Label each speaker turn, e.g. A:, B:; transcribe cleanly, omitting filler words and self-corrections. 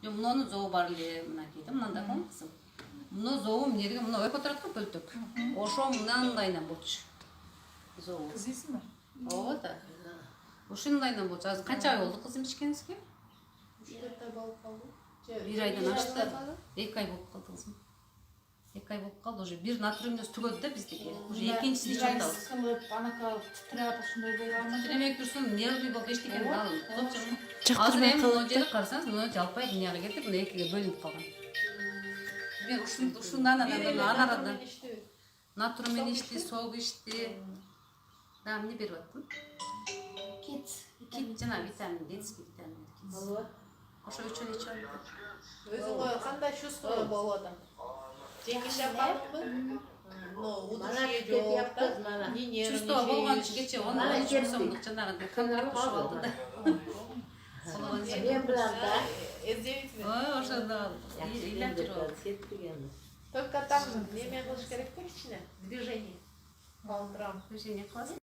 A: Мунун зоо бар эле мынакей да, мынандай коң кызым. Муну зоо эмнеге муну ой которот го бөлтөк. Ошо мынандайынан болчу. Зоо.
B: Кыз ийсиңби?
A: Ооба да. Ушундайынан болчу. Азыр канча ай болду кызым ичкенибизге?
C: 3-4 ай болуп калды.
A: 1 айдан ашты. 2 ай болуп калды кызым. 2 ай болуп калды, уже бир натриумдус түгөдү да биздики. Уже экинчисин ичип атабыз.
C: Кылып, анака титиреп ушундай болгонун.
A: Тиремек турсун, нервный болуп эчтекени ал. Азыр
D: Жактырбай
A: эми
D: калат
A: мына жерде карасаңыз, мына жалпай дүйнөгө кетип, мына экиге бөлүнүп калган. Мен ушундан анарада натриум ичти, сок ичти. Да, эмне берип аттым? Кит жана витамин, детский витамин. Ошо үчөө ичип аттым.
C: Өзүңө кандай чувство болуп атат? Жеңиш жапканбы? Ну, удушье жок да.
A: Чувство болгон кече оны чувствомдук жанагы кандай куш болду да.
E: Мен билем да.
C: Эзебитме?
A: Ой, ошондо ыйлап жүрөт.
C: Только там неме кылыш керек да кичине, движение. По утрам.
A: Движение кыласың.